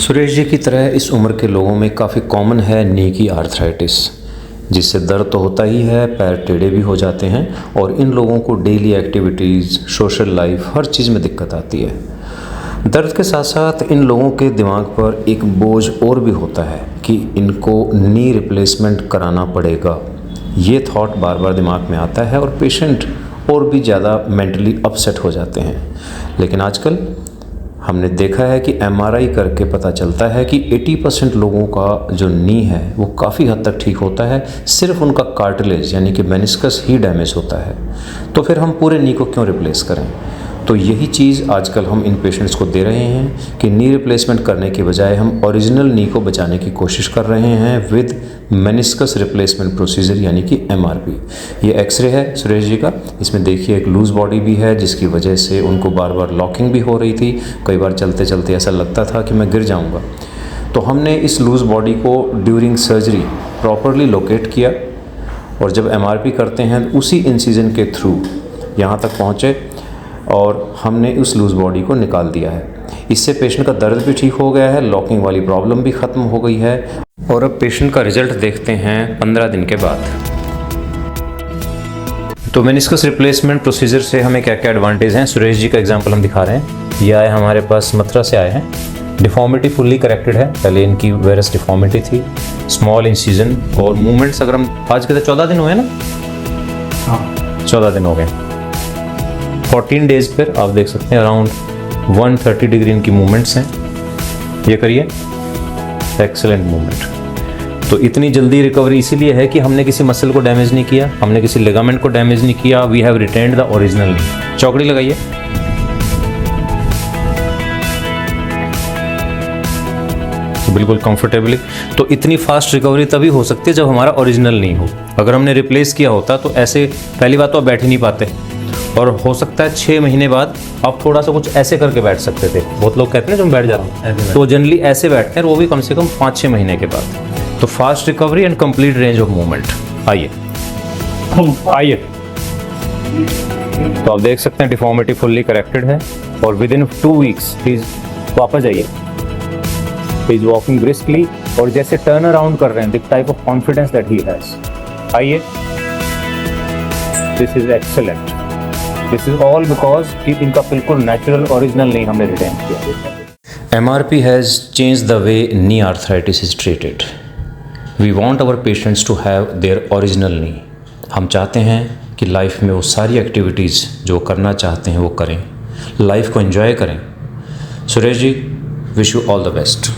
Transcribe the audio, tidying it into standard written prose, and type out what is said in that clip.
सुरेश जी की तरह इस उम्र के लोगों में काफ़ी कॉमन है नी की आर्थराइटिस, जिससे दर्द तो होता ही है, पैर टेढ़े भी हो जाते हैं और इन लोगों को डेली एक्टिविटीज़, सोशल लाइफ, हर चीज़ में दिक्कत आती है। दर्द के साथ साथ इन लोगों के दिमाग पर एक बोझ और भी होता है कि इनको नी रिप्लेसमेंट कराना पड़ेगा। ये थॉट बार बार दिमाग में आता है और पेशेंट और भी ज़्यादा मेंटली अपसेट हो जाते हैं। लेकिन आजकल हमने देखा है कि एमआरआई करके पता चलता है कि 80% लोगों का जो नी है वो काफ़ी हद तक ठीक होता है, सिर्फ उनका कार्टिलेज यानी कि मेनिस्कस ही डैमेज होता है। तो फिर हम पूरे नी को क्यों रिप्लेस करें? तो यही चीज़ आजकल हम इन पेशेंट्स को दे रहे हैं कि नी रिप्लेसमेंट करने के बजाय हम ओरिजिनल नी को बचाने की कोशिश कर रहे हैं विद मेनिस्कस रिप्लेसमेंट प्रोसीजर यानी कि एमआरपी। ये एक्सरे है सुरेश जी का, इसमें देखिए एक लूज़ बॉडी भी है जिसकी वजह से उनको बार बार लॉकिंग भी हो रही थी। कई बार चलते चलते ऐसा लगता था कि मैं गिर जाऊँगा। तो हमने इस लूज़ बॉडी को ड्यूरिंग सर्जरी प्रॉपरली लोकेट किया और जब एमआरपी करते हैं उसी इंसिजन के थ्रू यहाँ तक पहुँचे और हमने उस लूज़ बॉडी को निकाल दिया है। इससे पेशेंट का दर्द भी ठीक हो गया है, लॉकिंग वाली प्रॉब्लम भी ख़त्म हो गई है और अब पेशेंट का रिजल्ट देखते हैं 15 दिन के बाद। तो मेनिस्कस रिप्लेसमेंट प्रोसीजर से हमें क्या क्या एडवांटेज हैं, सुरेश जी का एग्जांपल हम दिखा रहे हैं। ये आए हमारे पास मथुरा से आए हैं, डिफॉर्मिटी फुल्ली करेक्टेड है, पहले इनकी वेरस डिफॉर्मिटी थी, स्मॉल इंसिजन और मूवमेंट्स अगर हम आज के 14 दिन हुए ना, हाँ 14 दिन हो गए। 14 डेज पर आप देख सकते हैं अराउंड 130 डिग्री इनकी मूवमेंट्स हैं। ये करिए, एक्सेलेंट मूवमेंट। तो इतनी जल्दी रिकवरी इसीलिए है कि हमने किसी मसल को डैमेज नहीं किया, हमने किसी लिगामेंट को डैमेज नहीं किया। We have retained the original knee. चौकड़ी लगाइए। तो बिल्कुल कंफर्टेबली। तो इतनी फास्ट रिकवरी तभी हो सकती है जब हमारा ओरिजिनल नी हो। अगर हमने रिप्लेस किया होता तो ऐसे पहली बात तो आप बैठ ही नहीं पाते और हो सकता है 6 महीने बाद आप थोड़ा सा कुछ ऐसे करके बैठ सकते थे। बहुत लोग कहते हैं जब बैठ जाते हैं तो जनरली ऐसे बैठते हैं, वो भी कम से कम 5-6 महीने के बाद। तो fast recovery and complete range of movement. आइए आइए, तो आप देख सकते हैं डिफॉर्मिटी फुल्ली करेक्टेड है और विद इन 2 वीक्स प्लीज वापस जाइए। प्लीज वॉकिंग ब्रिस्कली और जैसे टर्न अराउंड कर रहे हैं, the type of confidence that he has. आइए, this is excellent. This is all because कि इनका बिल्कुल नेचुरल ओरिजिनल नहीं हमने रिटेन किया। MRP has changed the way knee arthritis is treated. We want our patients to have their original knee. हम चाहते हैं कि लाइफ में वो सारी एक्टिविटीज़ जो करना चाहते हैं वो करें, लाइफ को एंजॉय करें। Suresh ji, wish you all the best.